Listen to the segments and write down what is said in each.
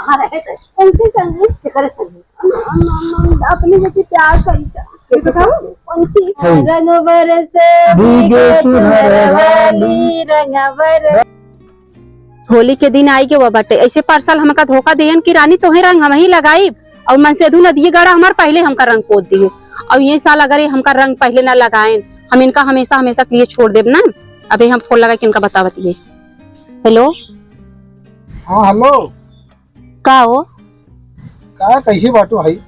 कहाँ रहे थे? उनके संग करे संग अपने जैसे प्यार करता ये बताओ उनकी रंग बरस भीगे चुनर वाली रंग बरस। होली के दिन आई के वो बटे ऐसे पार्सल हमका धोखा देन की रानी तोहे रंग हम ही लगाई और मन से धुन दिए गाड़ा हमार पहले हमका रंग पोत दिए और ये साल अगर हमका रंग पहले ना लगाए हम इनका हमेशा हमेशा के लिए छोड़ देब ना। अभी हम फोन लगा के इनका बतावती है। हेलो हाँ हेलो का हो का कैसे बाटू भाई?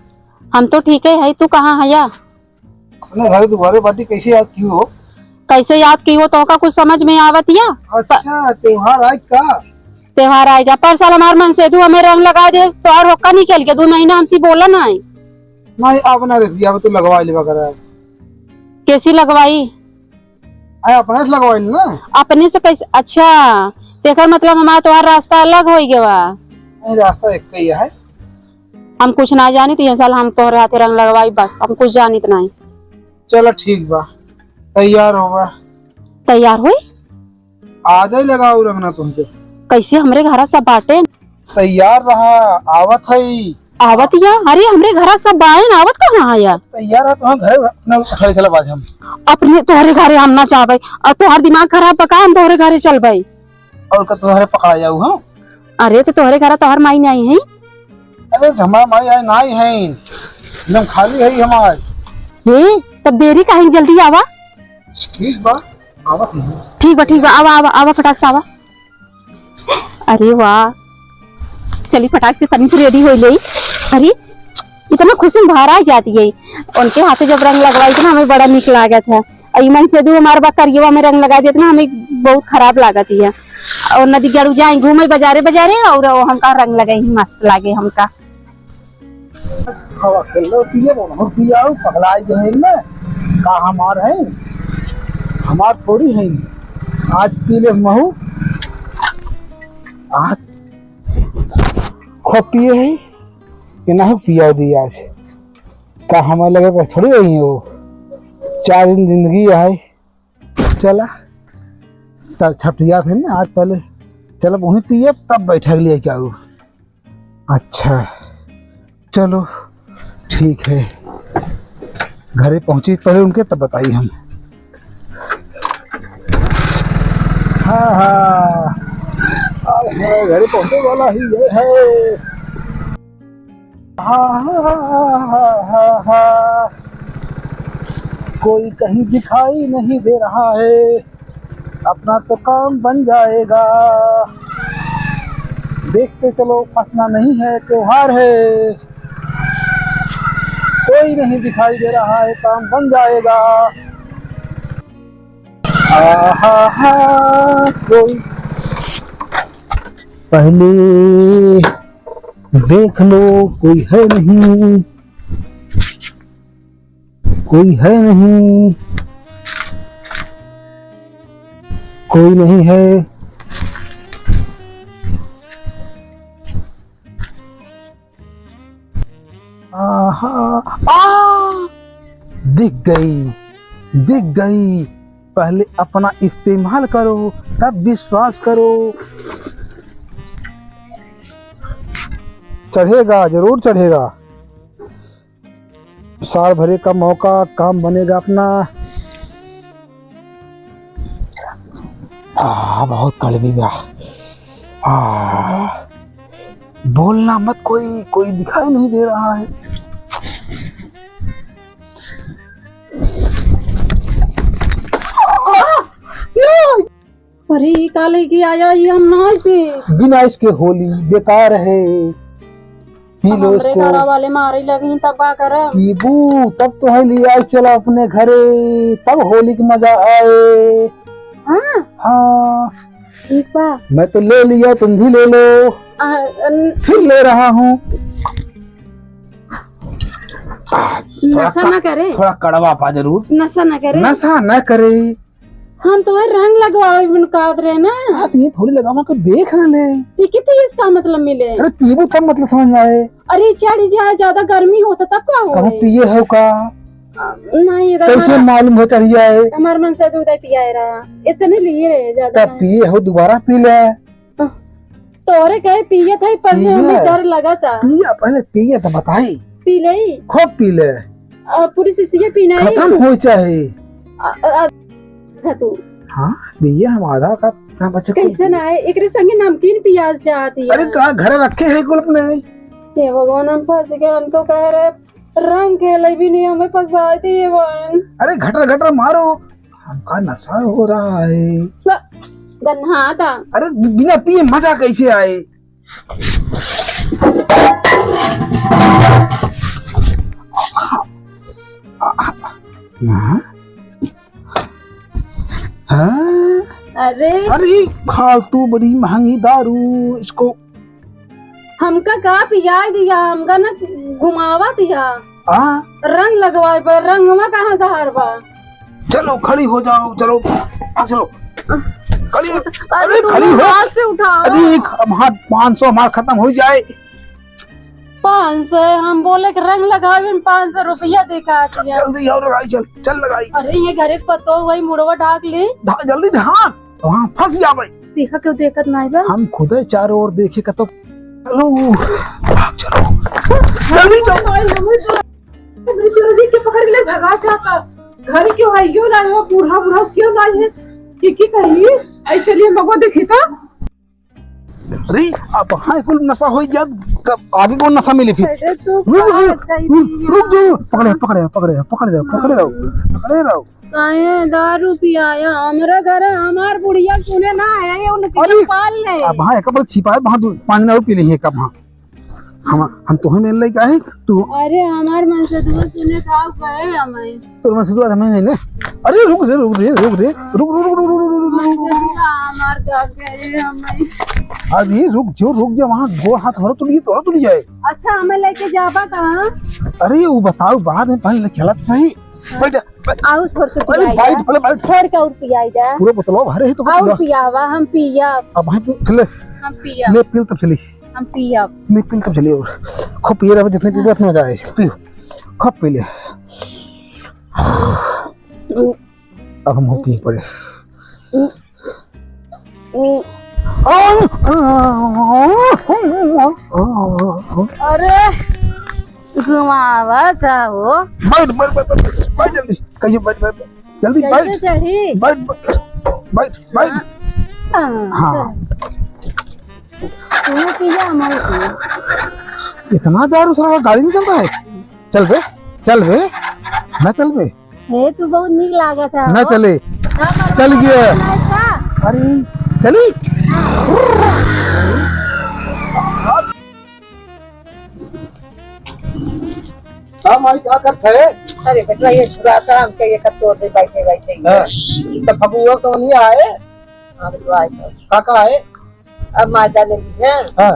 हम तो ठीक है तू कहाँ है या अपने घर दोबारा बाटी कैसे याद की हो? कैसे याद की हो तो का कुछ समझ में आवत या? अच्छा त्योहार आज का त्योहार आएगा पर साल हमार मन से तू हमें रंग लगा दे त्योहार होका निकल के 2 महीना हमसे बोला ना है नहीं अब ना रसिया में तो लगवा लेवा करे कैसी लगवाई आय अपने से लगवाई ना अपने से कैसे? अच्छा तेकर मतलब हमारा तुम्हारा रास्ता अलग हो गया नहीं रास्ता एक ही है। हम कुछ ना जानी तो ये साल हम तोहरे हाथे रंग लगवाई बस हम कुछ जानी तो नहीं। चलो ठीक बा तैयार होगा तैयार हुई आज ही लगाओ रंगना तुमके कैसे हमरे घर सब बाटे तैयार रहा आवत है आवत या? अरे हमरे घर सब बाएन आवत कहाँ है या? तैयार है तो घर अपना खड़े चला बाज हम अपने तोहरे घरे हम ना चाहबे और तोहर दिमाग खराब बका हम तोहरे घरे चल भाई और का तुम्हारे पकड़ा जाऊ हां। अरे तो तोहरे घर तोहर माई नहीं है? अरे हमारा माई है नहीं है एकदम खाली है हमार ये तब देरी काहे जल्दी आवा। ठीक बा आवत है ठीक बा आवा आवा आवा फटाक से आवा। अरे वाह चली फटाक से तनी से रेडी हो ले। अरे इतना खुशी बाहर आ जाती है उनके हाथे जब रंग लगवाई थी ना हमें बड़ा निक लागत है और ईमन से दू हमारे बात करिए में रंग लगा देते ना हमें बहुत खराब लागत है और नदी गड़ू जाए घूमे बाजारे बाजारे और हमका रंग लगाई मस्त लागे हमका। हवा खेलो पिए बोलो पिया पगलाई गए ना का हमार है हमार थोड़ी है आज पी ले महू आज खूब पिए है कि नहीं पिया दी आज का हमें लगे पर थोड़ी रही है वो 4 दिन जिंदगी है चला तब छठिया थे ना आज पहले चलो वहीं पिए तब बैठक लिया क्या वो। अच्छा चलो ठीक है घरे पहुंची पहले उनके तब बताइए हम। हाँ हाँ घरे पहुंचे वाला ही ये है। हाँ हाँ हाँ हाँ हाँ कोई कहीं दिखाई नहीं दे रहा है अपना तो काम बन जाएगा देखते चलो फंसना नहीं है त्योहार है कोई नहीं दिखाई दे रहा है काम बन जाएगा। आहा कोई पहले देख लो कोई है नहीं कोई है नहीं कोई नहीं है दिख गई पहले अपना इस्तेमाल करो तब विश्वास करो चढ़ेगा जरूर चढ़ेगा साल भरे का मौका काम बनेगा अपना। बहुत कड़वी बा बोलना मत कोई दिखाई नहीं दे रहा है। अरे काले की आया ये हम ना पे बिना इसके होली बेकार है पी लो इसको घर वाले मारे लगी तब का करे पीबू तब तो है लिया चलो अपने घरे तब होली की मजा आए। हाँ हाँ ठीक बा मैं तो ले लिया तुम भी ले लो फिर ले रहा हूँ। नशा ना करे थोड़ा कड़वा पा जरूर नशा ना करे नशा न करे हम तो रंग लगवाए काट रहे ना ये थोड़ी लगावा कर देख ना ले पीके पे इसका मतलब मिले। अरे पीबू तब मतलब समझ में आए। अरे चढ़ जाए ज्यादा गर्मी होता तब क्या हो कहाँ पिए हो का नहीं कैसे मालूम हो चढ़ जाए हमारे मन से दूध पिया रहा इतने लिए रहे ज्यादा तब पिए हो दोबारा पी ले तोरे कहे पिए थे पर पिए? हमें डर लगा था। पिया पहले पिया तो बताई। पी ले खूब पी ले, पूरी शीशी पीना है। खत्म हो चाहे। तू हाँ भैया हम आधा कप इतना बच्चे को। कैसे ना है एक संगे नमकीन पियाज चाहती है। अरे कहा घर रखे हैं कुल अपने। ये भगवान हम फंस गए, हम तो कह रहे रंग खेले भी नहीं हमें फंसा दी है बहन। अरे घटर घटर मारो, हमका नशा हो रहा है। गन्हा था। अरे बिना पिए मजा कैसे आए। हाँ? अरे फालतू बड़ी महंगी दारू, इसको हमका का पिया दिया, हमका ना घुमावा दिया। रंग लगवाए पर रंगवा कहाँ गहर बा। चलो खड़ी हो जाओ, चलो चलो खड़ी। अरे खड़ी हो, हाथ से उठाओ। अरे 500 हमारा खत्म हो जाए। 500 हम बोले कि रंग लगावे 500 रुपया देखा दिया। जल्दी और लगाई, चल चल लगाई। अरे ये घरे पतो वही मुड़वा ढाक ले, जल्दी ढाक, वहाँ फंस जा भाई। देखा क्यों देखत नहीं बा। हम खुद ही चारों ओर देखे का तो चलो चलो जल्दी चलो। के पकड़ ले भगा जाता। घर क्यों है यो ना हो, बूढ़ा बूढ़ा क्यों ना है की कही। आई चलिए मगो देखी तो। अरे अब हाँ कुल नशा हो जाए, आगे कौन नशा मिले फिर। रुक जाओ, पकड़े पकड़े पकड़े पकड़े पकड़े रहो पकड़े रहो। दारू पियाया हमारा घर है, हमार बुढ़िया सुने ना आया ये उनके पाल ले। अब हाँ एक छिपा है, वहाँ 5 ना पी ली है कब। हाँ हम तो मिल रही का है तू। अरे हमार मन से दुआ सुने का है हमें तो मन से दुआ हमें नहीं। अरे रुक रे रुक रे रुक रे रुक रुक रुक रुक हमार क्या करे हमें। अभी रुक जा, वहाँ गो हाथ हरो तुल जाए। अच्छा हमें लेके जाबा कहाँ। अरे वो बताओ बाद में, पहले खेला तो सही। बैठ आओ थोड़ के अरे बैठ पहले बैठ। थोड़ के और पियाई जा, पूरा बोतलो भरे है तो और पियावा हम पिया। अब भाई चले हम पिया ले पील तब चली, हम पिया ले पील तब चली। और खूब पिए रहे, जितने पीबो उतने मजा आए। पियो खूब पी ले। अब हम हो पिए पड़े। अरे घुमावा जाओ। बैठ बैठ बैठ बैठ जल्दी, कहिए बैठ बैठ जल्दी बैठ बैठ बैठ बैठ। हाँ तूने पिया हमारे इतना दारू सारा गाड़ी नहीं चलता है। चल बे ना चल बे। हे तू बहुत नीक लागा था ना चले चल गया। अरे चली क्या करते है। अरे बेटा ये आराम के ये कत्तोर दे बैठे बैठे तो फबुआ तो नहीं आए। हां तो आए काका आए। अब माता ले ली है। हां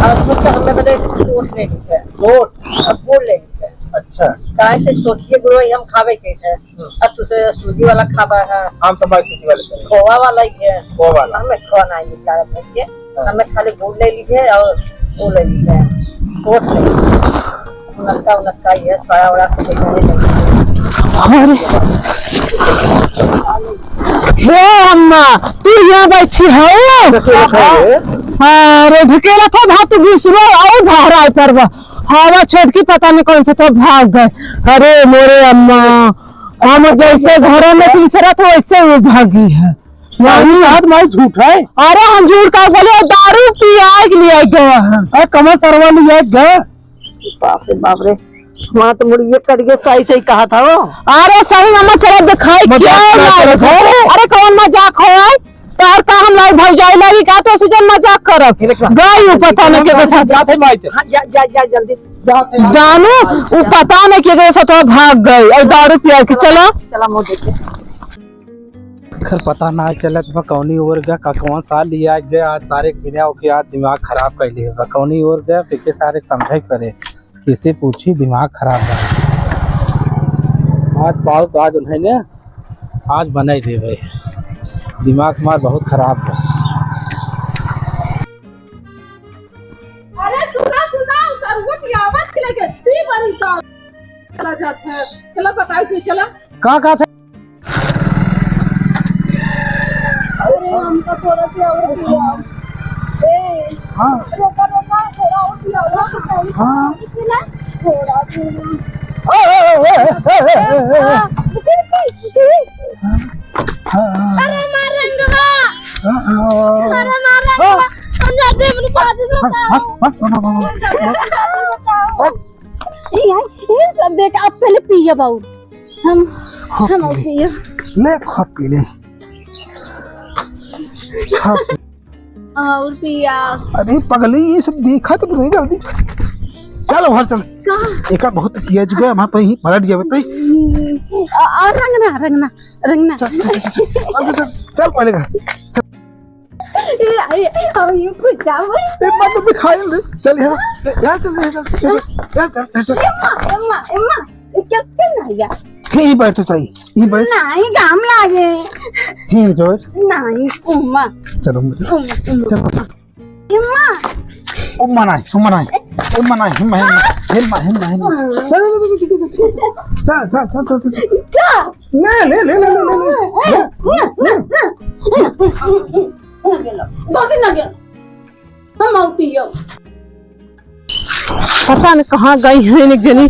अब तो हमें बड़े सोच ले ली है। रोट अब बोल ले ली है। अच्छा काहे से सोचिए गुरु हम खावे के है। अब तुझे सूजी वाला खावा है, हम तो भाई सूजी वाले खोवा वाला ही है। खोवा वाला हमें खोवा नहीं निकाला चाहिए। हमें खाली गुड़ ले लीजिए और वो ले लीजिए सोच ले। उनका ये सारा वाला से अम्मा तू यहाँ बैठी है। अरे ढकेला था भात बीसरो और भारा पर हवा छोटकी पता नहीं कौन से तो भाग गए। अरे मोरे अम्मा हम जैसे घरों में सिलसिला था वैसे वो भागी है। माई झूठ है। अरे हम झूठ का बोले, दारू पिया के लिए गए हैं। कमा सरवा लिया गए। बाप रे वहाँ तो मुड़िए करिए सही कहा था वो। अरे सही मम्मा चलो दिखाई क्या। अरे कौन मजाक हो तार का हम लोग भाई जाए लगी का तो सीजन मजाक करब गई पता नहीं के साथ जा जल्दी जानू वो पता नहीं के साथ भाग गई और दारू पिया के। चलो चला मुँह देखे खैर पता ना चलत कौनी ओर गया कौन साल लिया गया। आज सारे बिना के आज दिमाग खराब कर लिए कौनी ओर गया फिर सारे समझे करे किसे पूछी दिमाग खराब है। आज बहुत आज उन्हें आज बनाई दे भाई, दिमाग हमारा बहुत खराब है। अरे सुना सरवट की आवाज के लेके ती बड़ी साल चला जाता है। चला बताओ तू चला कहाँ था। अरे हमको थोड़ा सा और हाँ रोका रोका थोड़ा और पिया हाँ थोड़ा अरे मार रंगवा अरे मार रंगवा हम जाते हैं अपनी शादी से ये सब देख आप पहले पिए बाबू हम और पिए ले खा पी ले खा पी। और पिया अरे पगली ये सब देखा तो नहीं जल्दी चलो घर चल एक बहुत पियाज गया वहां पे ही पलट जावे तो और रंगना चल चल पहले घर हम ये कुछ जावे मत दिखाई ले चल यार चल अम्मा क्या ना यार यही बैठ तो यही बैठ नहीं काम लागे यही जो नहीं उम्मा चलो मुझे चल अम्मा उम्मा नहीं हिम्मा चल क्या ले दो दिन लगे हम आओ पियो पता नहीं कहाँ गई है एक जनी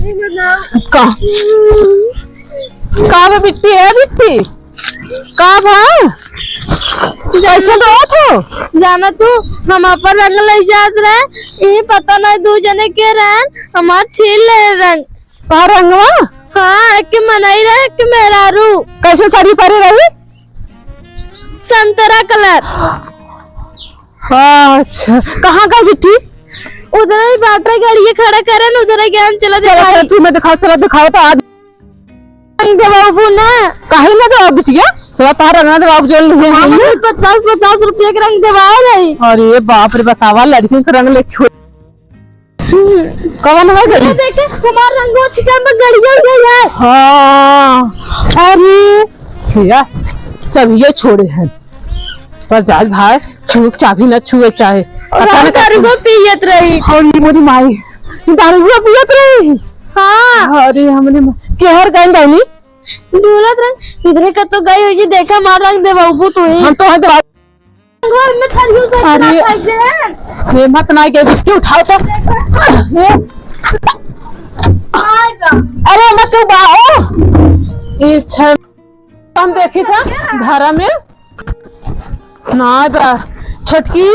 कहाँ बिट्टी है बिट्टी कहाँ भाई जैसे रोत हो जाना तू हम अपन रंग ले जात रहे ये पता नहीं दो जने के रहन हमार छील ले रंग कहाँ रंगवा हाँ एक के मनाई रहे एक के मेहरारू कैसे साड़ी पहने रही संतरा कलर अच्छा कहाँ गई बिट्टी उधर ही बाटा गाड़ी खड़ा करे न उधर ही हम चला चलो तू मैं दिखाओ चलो दिखाओ तो आज बाबू ना कहीं ना दो बिटिया चलो तार रंगना दे बाबू जल रहे हैं 50 रुपये के रंग दवा रही अरे बाप रे बतावा लड़की का रंग लेके कवन हो गई देखे हमारा रंग छिटा में गड़िया गई है हाँ अरे भैया चाबिये छोड़े हैं पर जाज भाई छुक चाबी न छुए चाहे पता न दारू को पियत रही होली मोरी माई दारू को पियत रही हाँ अरे हमने केहर गई गईनी झूलत रंग इधर का तो गई होगी देखा मार रंग दे बाबू तू ही हम तो है दवा घर में थरियो से अरे ये मत ना के बिट्टी उठाओ तो अरे मत बाओ ये हम देखी था धारा में ना छटकी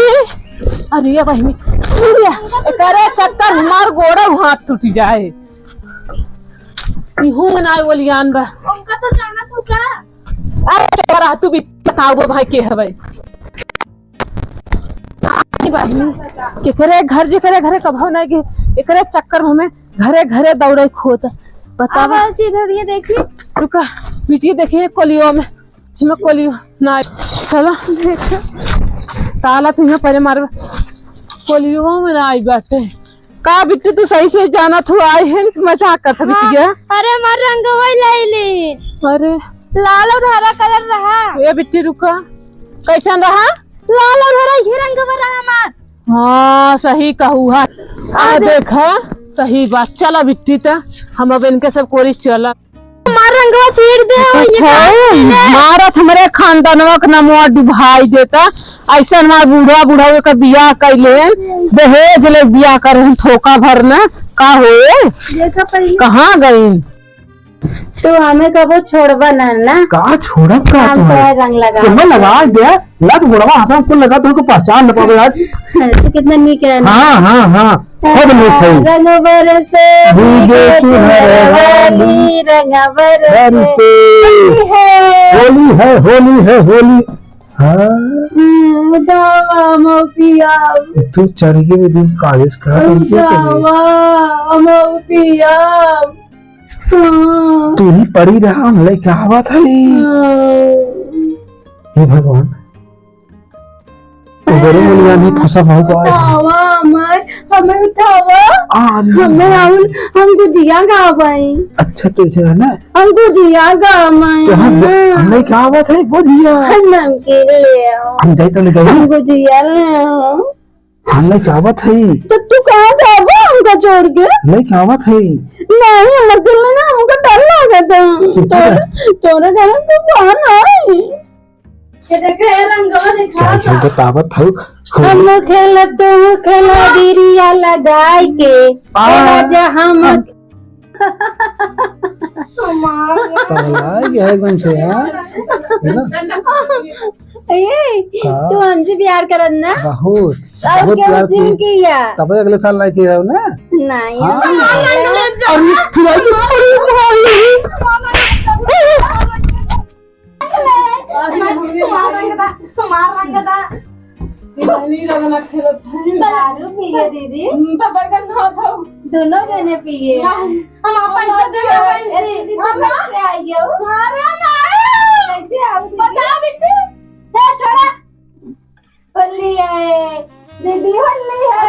अरे बहनी करे चक्कर हमार गोड़ा हाथ टूट जाए इहू ना ओलियान बा उनका तो जाना तू का अरे चला तू भी बताओ भाई के है भाई केकरे घर जेकरे घरे कभो नहीं के एकरे चक्कर में घरे घरे दौड़े खोत बतावा इधर ये देखी रुका बिटिया देखिए कोलियो में हमें कोलियो ना चलो देख ताला तुम्हें पहले मार कोलियो में ना आई बाटे का बिट्टी तू सही से जाना तू आई है मजाक कर बिटिया अरे हमार रंग वही ले अरे लाल और हरा कलर रहा ये बिट्टी रुका कैसन रहा लाल और हरा ये रंग रहा हमार हाँ सही कहू है आ देखा सही बात चला बिट्टी ता हम अब इनके सब कोरिस चला हमार रंगवा छीड़ दे मारत हमारे खानदानवा का नमवा डुभाई देता ऐसा हमार बूढ़ा का बियाह कैले दहेज ले बियाह करे थोका भरना का होए कहाँ गई तो हमें कबो छोड़बा ना का छोड़ा का हम तो रंग लगा तुम्हें लगा दे लत बुढ़वा हाथ को लगा तो पहचान न पावे आज तो कितना नीक है हाँ खूब नीक है रंग बरसे भीगे चुनर वाली रंग बरसे होली है हाँ दावा मोपिया तू चढ़ के भी दिन कॉलेज का दावा मोपिया तू ही पड़ी रहा हमले क्या बात है हे भगवान उधर मुलिया नहीं फंसा होगा उठावा हमें उठावा हमें हमको दिया गावाई अच्छा तो इसे है ना हमको दिया गावाई तो हमले क्या बात है गुजिया नमकीन ले आओ हम जाए तो ले गए हमको दिया ले आओ हमले क्या बात है तो तू कहाँ जाओगे हमको छोड़ के ले क्या बात है नहीं हमको दिल में ना हमको डर लगा था तोरे घर में तू कहाँ आई ये देखे रंगवा दिखा क्या बतावत हूँ हम खेल तुम खेला बिरिया लगाई के राजा हम पगला गया एकदम से यार, है ना? ये हाँ। तू हमसे प्यार करत ना बहुत और बहुत क्या प्यार दिन की, किया तब अगले साल लाइक किया हो ना। नहीं हाँ। अरे फिर आज दारू पिए दीदी दोनों जने पिए हम पैसा दे दीदी कैसे आई हो कैसे आओ दीदी छोड़ा होली है दीदी होली है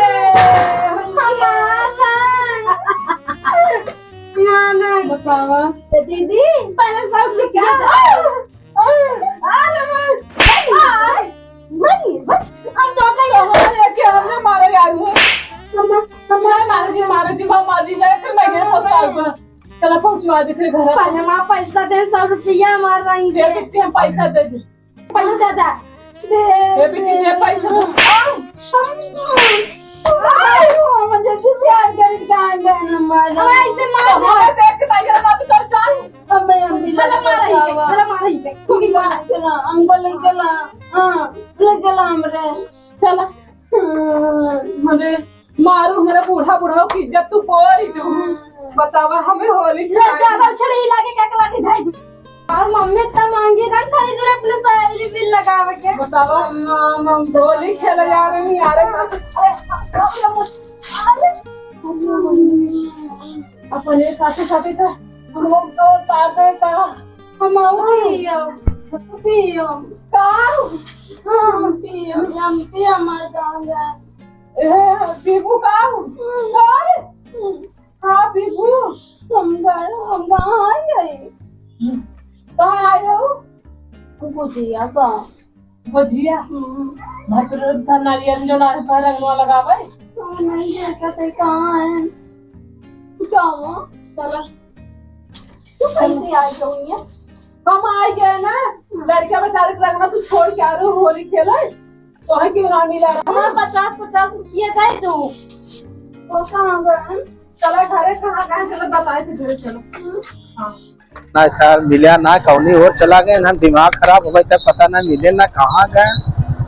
तो दीदी पहले सब लिखा हम तो पहले पैसा दे 100 रुपया हमारा पैसा दे दे पैसा दा मुझे प्यार कर ऐसे हमको ले चला ले चला हमरे चला अरे मारू मेरा बूढ़ा बूढ़ा की इज्जत तू पोरी तू बतावा हमें होली ले ज्यादा छड़ी लाके क्या लाके ढाई और मम्मी तो मांगी ना खरीद ले अपने सहेली बिल लगावे के बतावा होली खेले जा रहे हैं यार अपने साथी साथी तो हम लोग तो ताते का हम पियो का पियो मर जाऊंगा पीकू का हाँ पीकू हम कहाँ आई कहाँ आए हो बुझिया का भजिया भटर नारियल जो नारे पर रंगवा लगावे नहीं देखा थे कहाँ है जाओ चला तू कैसे आई गई है हम आ गए ना लड़का बेचारे रंगना तू छोड़ के आ रहे हो होली खेले तो है क्यों ना मिला हमारे 50 रुपया दे तू वो कहाँ गए चला घरे कहाँ चलो बताए थे घरे चलो हाँ ना सर मिला ना कौनी और चला गए ना, दिमाग खराब हो गया तब पता ना मिले ना कहाँ गए।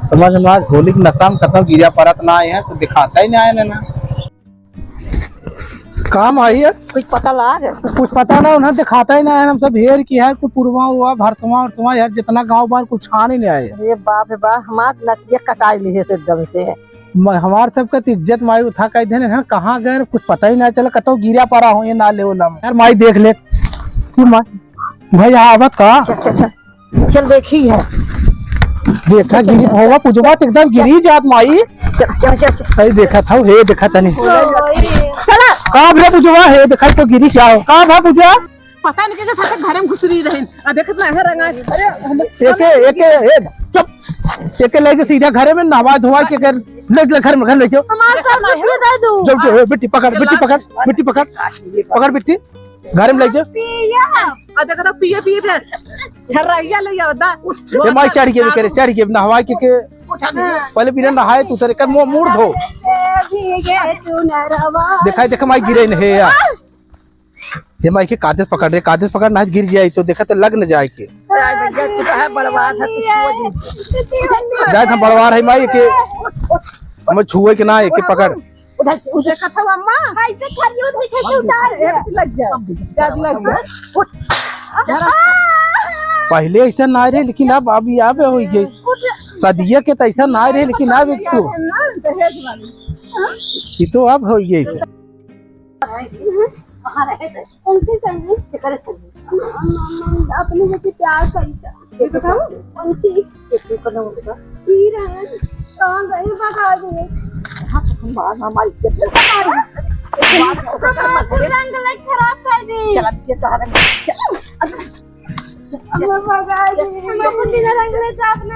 समझ में आज होली की नशा में कतौ गिरा परत ना आए हैं तो दिखाता ही नहीं आए ना काम आई है कुछ पता लगा कुछ पता ना उन्हें दिखाता ही नहीं आया। हम सब हेर की है कुछ पूर्वा हुआ भरसवा यार जितना गांव बार कुछ छान ही नहीं आए। अरे बाप रे बाप हमारे नसिया कटाई ली है एकदम से हमारे सबका तो इज्जत माई उठा कर दे कहाँ गए कुछ पता ही नहीं चला कतौ गिरा पड़ा हो ये नाले वाला यार माई देख ले भाई आवत का चल देखी है देखा गिरी होगा पुजवा तो एकदम गिरी जात माई सही देखा था हे देखा था नहीं चला कहाँ भे पुजवा हे देखा तो गिरी क्या हो कहाँ भा पुजवा पता नहीं कैसे साथे घर में घुस रही रहे आ देखत ना है रंगा एके एके चुप एके ले जा सीधा घरे में नहा धोवा के कर ले घर में घर ले जाओ हमारे साथ रुपया दे दो जब बेटी पकड़ बेटी पकड़ बेटी घर में ले जाओ आ देखत पिए पिए झरैया ले आवदा ये माई चारी के नहवा के पहले बिना नहाए तू तेरे का मुंह धो देखा माई गिरे नहीं है यार ये माई के कागज पकड़ ना गिर जाए तो देखा तो लग न जाए के जाए हम बड़वार है माई के हमें छुए के ना के पकड़ उधर कथा अम्मा कैसे खरियो कैसे उतार लग जा पहले ऐसा ना रहे लेकिन अब हो गई सदिया के तो ऐसा ना रहे लेकिन अब तो ये तो अब हो गई ऐसा उनके संग अपने जैसे प्यार करता उनकी कहाँ गए बता दिए रंग खराब कर दी रंग ले आपने